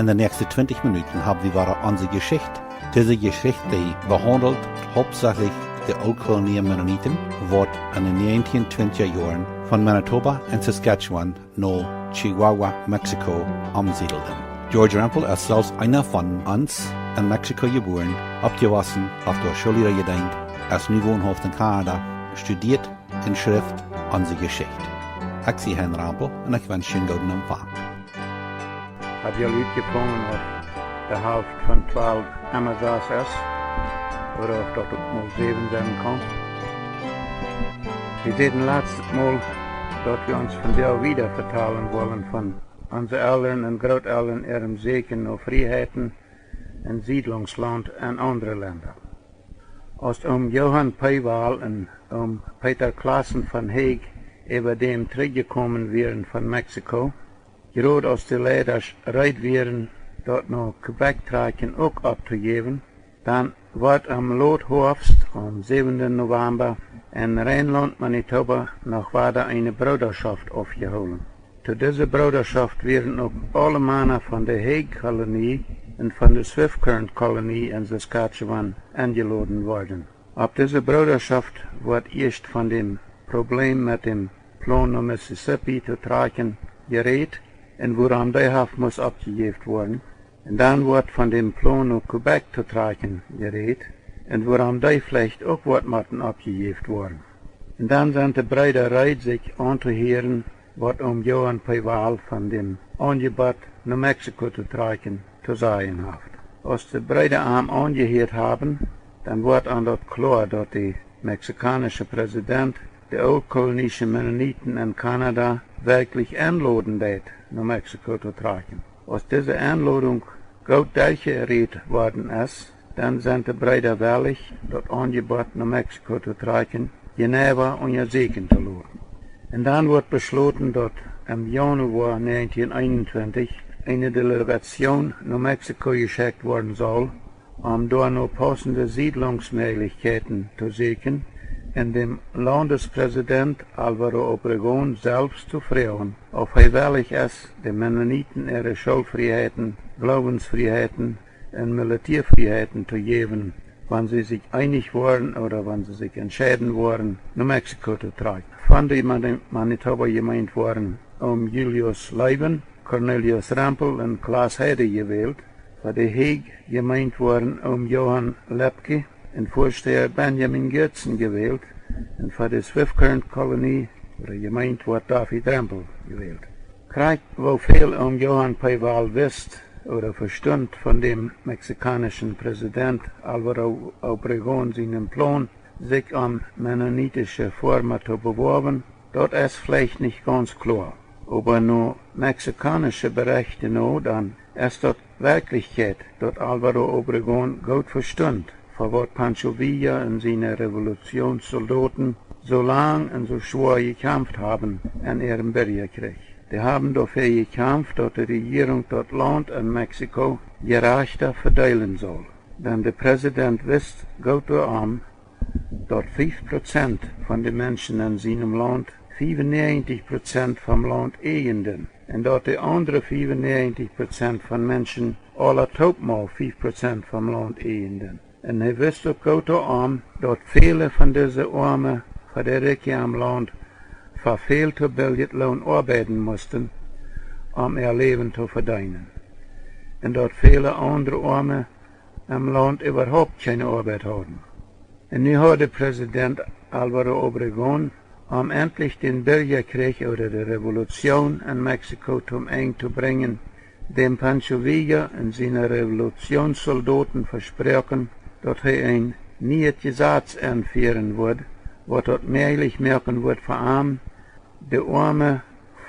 In den nächsten 20 Minuten haben wir unsere Geschichte. Diese Geschichte behandelt hauptsächlich die Altkolonie Mennoniten, wird in den 1920er Jahren von Manitoba und Saskatchewan nach Chihuahua, Mexiko, umsiedelten. George Rempel ist selbst einer von uns in Mexiko geboren, abgewachsen, auf der Schule gedient, ist nu wohnhaft in Kanada, studiert in Schrift unsere Geschichte. Ich bin Herrn Rempel und ich wünsche Ihnen guten Empfang. Hat ja Lied gefunden auf der Hälfte von 12 Amazas ist, oder auf dort mal 7 sein kann. Wir sehen letztes Mal, dass wir uns von der wieder vertellen wollen, von unseren Eltern und Großeltern ihrem Sieekjen auf Freiheiten in Siedlungsland und andere Länder. Als Johann Peiwahl und Peter Klassen von Heeg über dem zurückgekommen wären von Mexiko, gerade als die Leiders bereit wären, dort noch Quebec-Traken auch abzugeben, dann wird am Lothorst am 7. November in Rheinland, Manitoba, noch weiter eine Bruderschaft aufgeholt. Zu dieser Bruderschaft wären auch alle Männer von der Heeg-Kolonie und von der Sieekjen-Kolonie in Saskatchewan eingeladen worden. Ab dieser Bruderschaft wird erst von dem Problem mit dem Plan nach Mississippi zu tragen geredet, und woran der Haft muss abgegeben werden. Und dann wird von dem Plan nach Quebec zu tragen geredet, und woran der vielleicht auch wird abgegeben worden. Und dann sind die Brüder bereit, sich anzuhören, was Johann Peiwahl von dem Angebot nach Mexiko zu tragen zu sagen hat. Als die Brüder angehört haben, dann wird an dort klar, dass der mexikanische Präsident die altkolonischen Mennoniten in Kanada wirklich einladen wird, nach Mexiko zu tragen. Als diese Einladung gut durchgeredet worden ist, dann sind die Brüder willig, das Angebot nach Mexiko zu tragen, Geneva und Sieekjen zu laden. Und dann wird beschlossen, dass im Januar 1921 eine Delegation nach Mexiko geschickt werden soll, dort noch passende Siedlungsmöglichkeiten zu suchen, und dem Landespräsident Alvaro Obregón selbst zu fragen, ob er willig ist, den Mennoniten ihre Schulfreiheiten, Glaubensfreiheiten und Militärfreiheiten zu geben, wenn sie sich einig waren oder wenn sie sich entscheiden waren, nach Mexiko zu tragen. Von den Manitoba gemeint waren Julius Leiben, Cornelius Rempel und Klaas Heide gewählt, von der Heeg gemeint waren Johann Lepke und Vorsteher Benjamin Götzen gewählt, und für die Sieekjen-Kolonie oder gemeint wird David Rempel gewählt. Krieg, wo viel Johann Peiwahl wisst oder verstund von dem mexikanischen Präsident Alvaro Obregón seinen Plan, sich am mennonitische Form zu bewerben, dort ist vielleicht nicht ganz klar. Aber nur mexikanische Berichte noch, dann ist dort Wirklichkeit, dort Alvaro Obregón gut verstund, für was Pancho Villa und seine Revolutionssoldaten so lang und so schwer gekämpft haben in ihrem Bürgerkrieg. Die haben dafür gekämpft, dass die Regierung dort Land in Mexiko gerechter verteilen soll. Denn der Präsident wisst gut dass 5% von den Menschen in seinem Land 95% vom Land eigenden, und dass die anderen 95% von Menschen alle topmal 5% vom Land eigenden. Und er wist ook goed dass viele von diesen armen Verdreckten am Land für viel zu billig Lohn arbeiten mussten, ihr Leben zu verdienen. Und dass viele andere Arme am Land überhaupt keine Arbeit hatten. Und nun hat der Präsident Alvaro Obregón, endlich den Bürgerkrieg oder die Revolution in Mexiko zum Ende zu bringen, dem Pancho Villa und seine Revolutionssoldaten versprochen, dass er ein neues Gesetz einführen wird, was dort möglich machen wird für die armen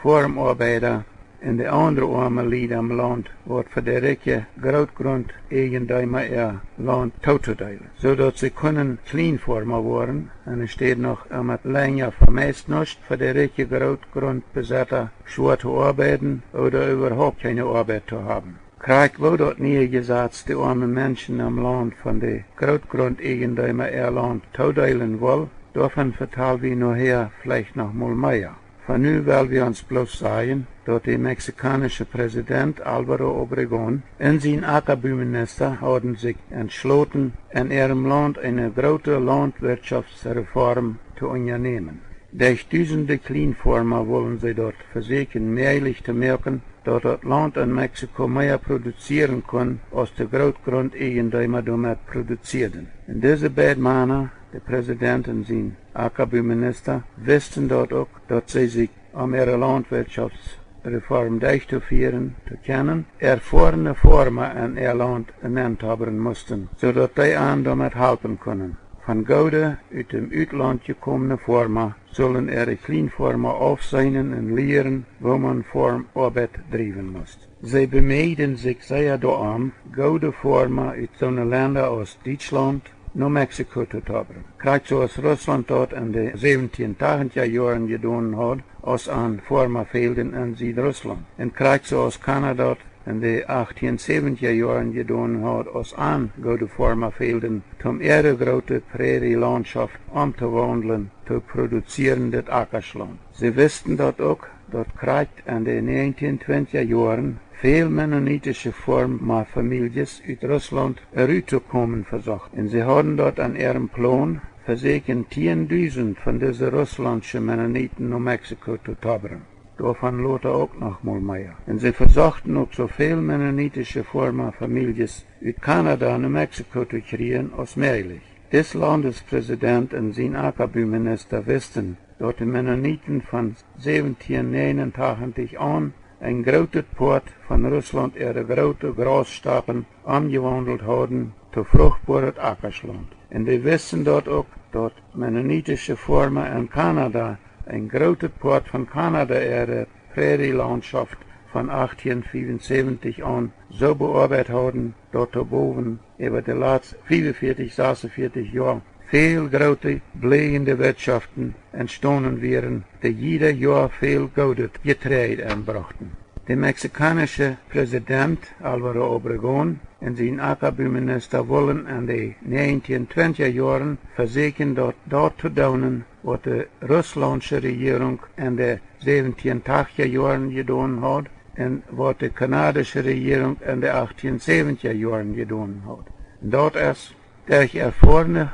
Farmarbeiter und die anderen armen Leute am Land, wird für die reichen Großgrundeigentümer ihr Land zuzuteilen, sodass sie können Kleinfarmer werden, und es steht noch immer länger vermeist nicht für die reichen Großgrundbesitzer schwer zu arbeiten oder überhaupt keine Arbeit zu haben. Krieg wo dort nie gesagt, die armen Menschen am Land von den Großgrundeigentümer ihr Land zuteilen will, davon vertellen wir nachher vielleicht noch mal mehr. Von nu will wir uns bloß sagen, dass der mexikanische Präsident Álvaro Obregón und sein Ackerbauminister haben sich entschlossen, in ihrem Land eine große Landwirtschaftsreform zu unternehmen. Durch diese Kleinfarmer wollen sie dort versuchen, möglich zu machen, dass das Land in Mexiko mehr produzieren kann, als die Großgrundeigentümer damit produzieren. In dieser beiden Männer, der Präsident und sein Ackerbauminister, wussten dort auch, dass sie sich, um ihre Landwirtschaftsreform durchzuführen zu können, erfahrene Farmer in ihr Land ernannt haben mussten, sodass die an damit helfen können. Von gute, aus dem Ausland gekommene Farmer sollen ihre Kleinfarmer aufsehen und lehren, wo man Farmarbeit treiben muss. Sie bemühen sich sehr darum, gute Farmer aus solchen Ländern aus Deutschland nach Mexiko zu haben. Gleich so als Russland dort in den 1780er Jahren getan hat, als an Farmerfelden in Südrussland. Und gleich so als Kanada in den 1870er Jahren getan hat, als an gute Farmerfelden, um ihre große Prärielandschaft umzuwandeln, zu produzierendes Ackersland. Sie wussten dort auch, dass gleich in den 1920er Jahren veel mennonitische Farmerfamilien aus Russland herüberzukommen versucht. Und sie haben dort an ihrem Plan versucht, 10.000 von diesen russlandischen Mennoniten nach Mexiko zu tabern. Davon Lothar auch noch mal mehr. Und sie versuchten auch so viel mennonitische Farmerfamilien aus Kanada nach Mexiko zu kriegen als möglich. Des Landespräsident und sein Ackerbauminister wussten, dass die Mennoniten von 1789 an ein großes Part von Russland ihre großen Grasstapfen umgewandelt haben zu fruchtbares Ackersland. Und die wissen dort auch, dass mennonitische Farmer in Kanada ein großes Part von Kanada ihre Prärielandschaft von 1875 an so bearbeitet haben, dass boven über die letzten 46 Jahre viel große, blühende Wirtschaften entstanden wären, die jedes Jahr viel gutes Getreide anbrachten. Der mexikanische Präsident Álvaro Obregón und sein Ackerbauminister wollen in den 1920er Jahren versuchen, dort zu tun, was die russländische Regierung in den 1780er Jahren getan hat und was die kanadische Regierung in den 1870er Jahren getan hat. Und dort ist durch erfahrene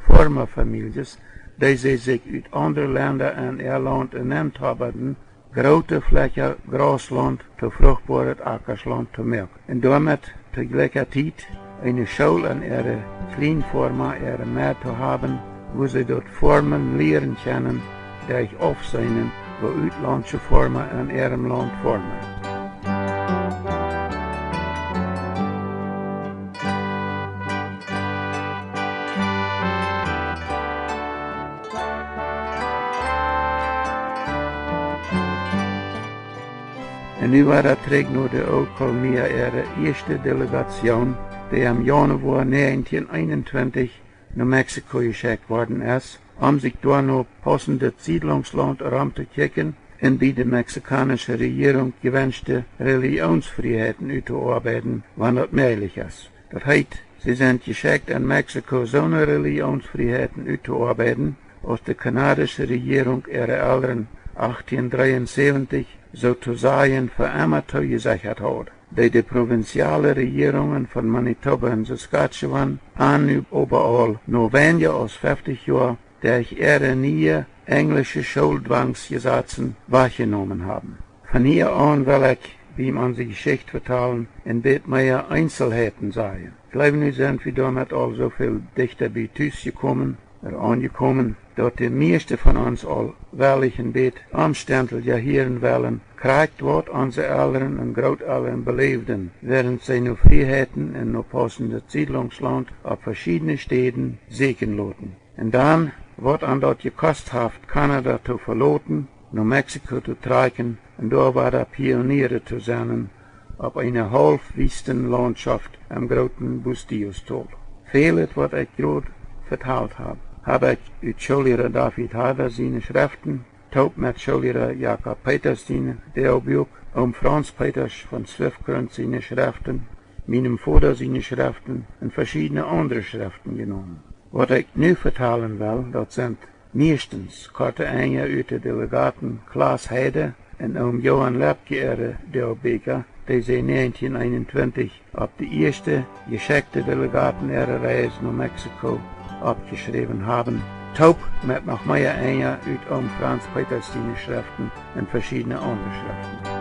Farmerfamilien, die sie sich aus anderen Ländern in ihr Land ernannt haben, große Flächen Grasland zu fruchtbares Ackersland zu machen. Und damit zur gleichen Zeit eine Schule an ihre Kleinfarmer, ihre Mehr zu haben, wo sie dort Formen lehren können, durch Aufsehen, wo ausländische Farmer in ihrem Land formen. En nu war dat terug naar de Oudkolonie ihre erste Delegation, die im Januar 1921 nach Mexiko geschickt worden ist, sich dort noch passende Siedlungsland heranzukriegen und bei der mexikanischen Regierung gewünschte Religionsfreiheiten auszuarbeiten, wann das möglich ist. Das heißt, sie sind geschickt in Mexiko so eine Religionsfreiheiten auszuarbeiten, als die kanadische Regierung ihre Eltern 1873 sozusagen für immer zugesichert hat, die provinziale Regierungen von Manitoba und Saskatchewan an überall nur weniger als 50 Jahre durch ihre neue englische Schulzwangsgesetze wahrgenommen haben. Von hier an will ich, wie man die Geschichte vertalen, ein bisschen mehr Einzelheiten sagen. Ich glaube, nu sind wir damit all so viel dichter bei Tüß gekommen, angekommen, dass die meisten von uns all wirklich ein bisschen umständlich hören wollen, kriegt was unsere Eltern und Großeltern belebten, während sie nur Freiheiten in nur passende Siedlungsland auf verschiedene Städten sägen loten. Und dann wird an dort gekostet haft, Kanada zu verloten, nach Mexiko zu treiben, und da war der Pioniere zu sein, auf einer Halbwüstenlandschaft am großen Bustius-Tal. Vieles, was ich gerade vertalt habe ich uit Schulleiter David Hader seine Schriften, Taub mit Schulleiter Jakob Peters seine Drehbuch, Franz Peters von Swiftgrund seine Schriften, meinem Vater seine Schriften und verschiedene andere Schriften genommen. Was ich nu vertalen will, das sind Meestens korte anja uit de delegaten Klaas Heide en Johan Lepke deelbeker, die ze in 1921 op de eerste geschekte delegaten reis naar Mexico opgeschreven hebben. Taub met nog meer anja uit Frans Peterstine Schriften en verschiedene andere Schriften.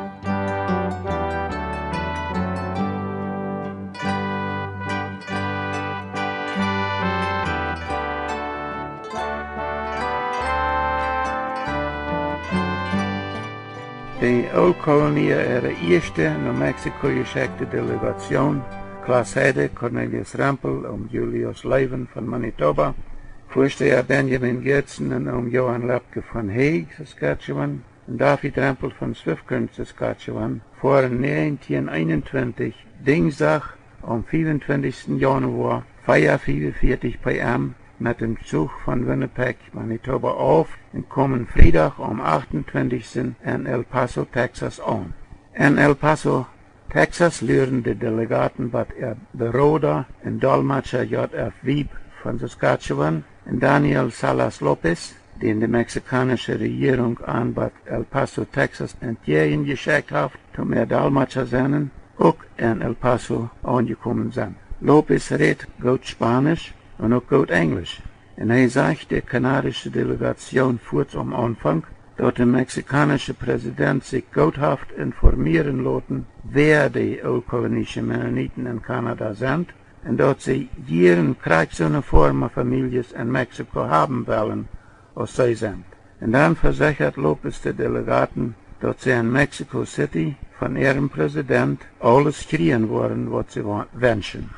De Oldkolonie de eerste naar Mexico geschekte delegation, Klaas Heide, Cornelius Rempel, Julius Leuven van Manitoba, voorsteher Benjamin Geertsen en Johan Lepke van Hague, Saskatchewan, en David Rempel van Swiftcurrent, Saskatchewan, voor 1921, dinsdag 25. januari, 4:45 p.m. met een Zug van Winnipeg, Manitoba auf en komen vrijdag 28. in El Paso, Texas aan. In El Paso, Texas leren de delegaten wat beroda en dolmetscher J.F. Wieb van Saskatchewan en Daniel Salas Lopez, die in de Mexicanische regering aan wat El Paso, Texas entgegen geschickt heeft, om dolmetscher zijn, ook in El Paso aangekomen zijn. Lopez redt goed Spanisch en ook goed Englisch. En hij zegt de Kanadische delegation voort am Anfang, dat de Mexicanische president zich goed heeft informeren laten wer de oudkolonische Mennoniten in Canada zijn en dat ze geen krijgsuniforme families in Mexico hebben willen als zij zijn. En dan verzekert Lopez de delegaten dat ze in Mexico City van ihrem president alles krijgen worden wat ze wensen.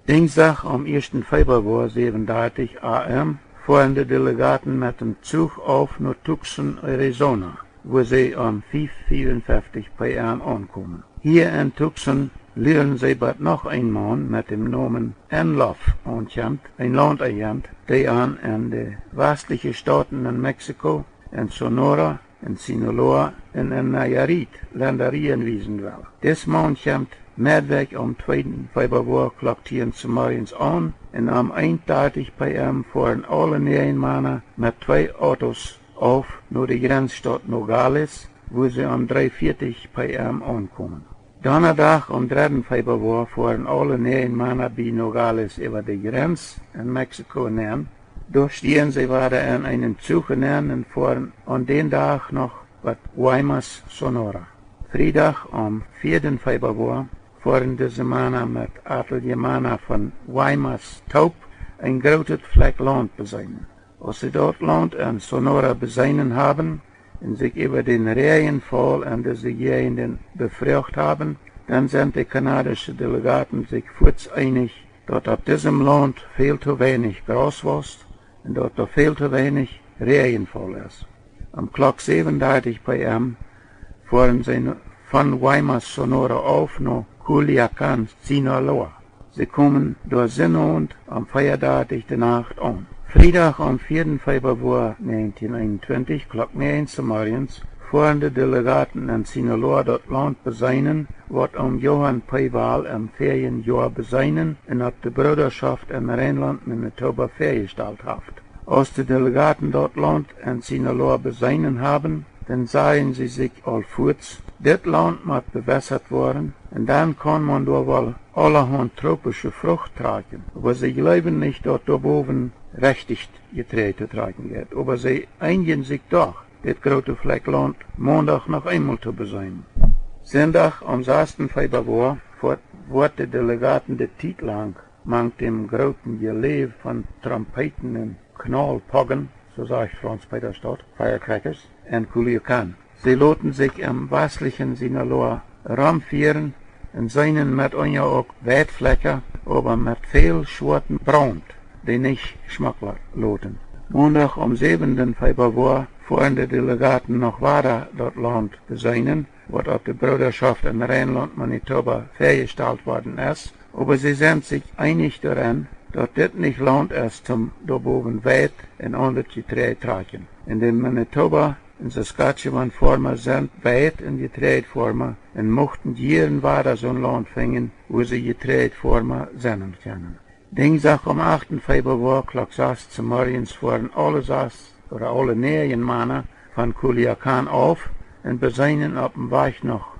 Dinsdag 1. februari 37 am fuhren de delegaten met een Zug auf naar Tucson, Arizona, wo ze 5:54 p.m. aankomen. Hier in Tucson leren ze bald nog een man met dem Namen Enloff aankomt, een landagent, die aan in de westelijke staten in Mexico, in Sonora, in Sinaloa en in Nayarit landerien wezen wil. Des man komt middag 2. februari klok 10 morgens aan en 1:30 p.m. fuhren alle 9 mannen met 2 auto's auf naar de grensstad Nogales, wo ze 3:40 p.m. aankomen. Donderdag 3. februari fuhren alle 9 mannen bij Nogales over de grens in Mexico neer. Durchstehen sie weiter in einen Zug hinein und fuhren an den Tag noch wat Guaymas, Sonora. Vrijdag 4. februari fuhren diese Männer mit Atelier von Guaymas Taub ein großes Fleck Land beseinen. Als sie dort Land in Sonora beseinen haben und sich über den Regenfall in diese Gegenden befragt haben, dann sind die kanadischen Delegaten sich kurz einig, dass auf diesem Land viel zu wenig Gras wächst und dort er viel zu wenig Regenfall ist. Am Klok 37 p.m. fuhren sie von Guaymas, Sonora auf nach Culiacan, Sinaloa. Sie kommen durch Sinnhund am Feiertag der Nacht an. Vrijdag am 4. februari 1921, klok 9 morgens, fuhren die Delegaten in Sinaloa das Land beseinen, wat Johann Peiwaal im Ferienjahr beseinen und auf die Bruderschaft im Rheinland Manitoba festgestellt hat. Als die Delegaten dort Land in Sinaloa beseinen haben, dann sahen sie sich allfurts, das Land muss bewässert worden und dann kann man da wohl allerhand tropische Frucht tragen. Aber sie glauben nicht, dass da oben richtig Getreide tragen wird. Aber sie einigen sich doch, das große Fleck Land Montag noch einmal zu beseinen. Sonntag am 6. Februari wird die Delegaten de Tijd lang mang dem großen Gelev von Trompeten und Knallpoggen, so sagt Franz Peterstadt, Firecrackers, in Culiacan. Sie loten sich im westlichen Sinaloa rumführen und seien mit auch Weitflecken, aber mit viel schwarzen Brand, die nicht schmacklich loten. Montag am 7. Februari fuhren die Delegaten noch weiter das Land beseinen, was auf die Bruderschaft im Rheinland Manitoba festgestellt worden ist, aber sie sind sich einig daran, dass das nicht Land ist zum da oben weit und anders Getreide tragen. In den Manitoba und Saskatchewan Former sind weit in Getreideformer und mochten jeden weiter so ein Land finden, wo sie Getreideformer senden können. Dinsdag am 8. Februari klok 6 morgens fuhren alle 6 oder alle 9 Mannen van Culiacan auf en bezinnen op een weg nog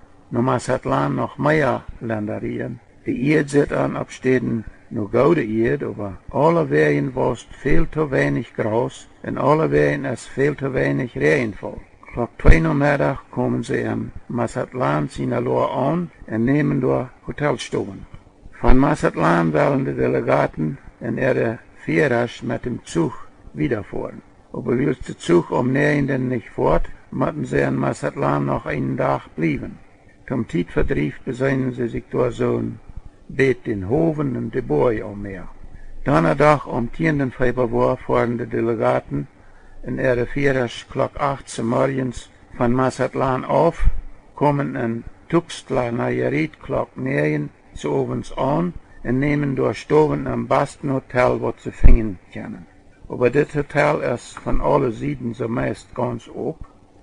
het land nog meer landerien. De Eerd zit aan op steden nog gouden Eerd, aber alle wegen was veel te weinig gras en alle wegen is veel te weinig regenval. Klok 2 namiddag komen ze in Mazatlan Sinaloa aan en nemen door hotelstoven. Van Mazatlan willen de delegaten en ihre Führer met dem Zug wiederfahren. Aber will der Zug om 9 nicht fort, müssen sie in Mazatlan noch einen Tag bleiben. Zum Tijdverdrief bezinnen sie sich door zo'n beet den Hoven en de Boy ommeer. Donnerdag om 10 Februar fahren de delegaten en ihre Führer klok 8 morgens van Mazatlan auf, kommen in Tuxtla Nayarit klok 9 s'avonds aan en nemen door stoven een besten hotel wat ze vingen kunnen. Aber dit hotel is van alle Seiten so meist ganz op.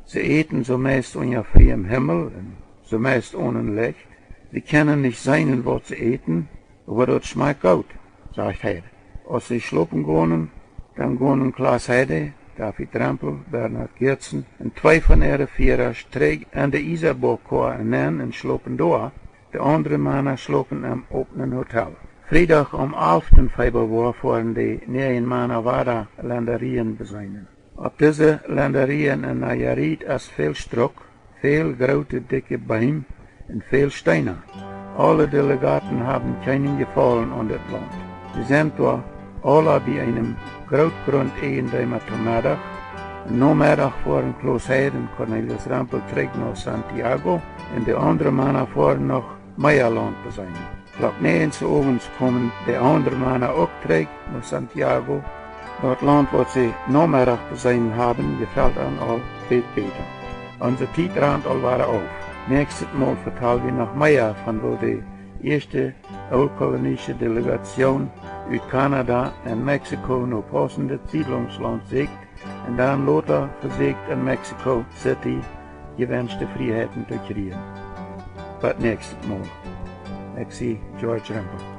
Ze eten so meist unter freiem Himmel en so meist ohne Licht. Sie können nicht sein, was sie eten, aber das schmeckt gut, sagt Heide. Als sie schlupen gehen, dann gehen Klaas Heide, David Trampel, Bernhard Geertsen en 2 van ihre Führers terug aan de Isabelkor en schlupen door. De andere mannen schlupen am openen Hotel. Vrijdag om 11 Februar fahren die 9 Mannen weiter Landerien bezinnen. Op deze Landerien in Nayarit is veel strok, veel grote dicke Bäume en veel Steine. Alle Delegaten haben keinen Gefallen an das Land. Sie sind da alle bei einem Grootgrund-Eigentümer zum Mittag. En namiddag fahren Klaas Heide en Cornelis Rampel terug naar Santiago en de andere Mannen fahren nach Meierland bezinnen. Klok 9 s'avonds komen de andere Mannen ook terug naar Santiago. Dat land wat ze namiddag bezinnen haben, gefällt aan al veel beter. Onze tijd randt al waren auf. Nächstes Mal vertellen wir noch mehr von wo die erste oldkolonische Delegation uit Kanada en Mexiko naar passende Siedlungsland siegt en dan later versucht in Mexico City gewünschte Freiheiten zu kriegen. But nächstes Mal. Ich George Rempel.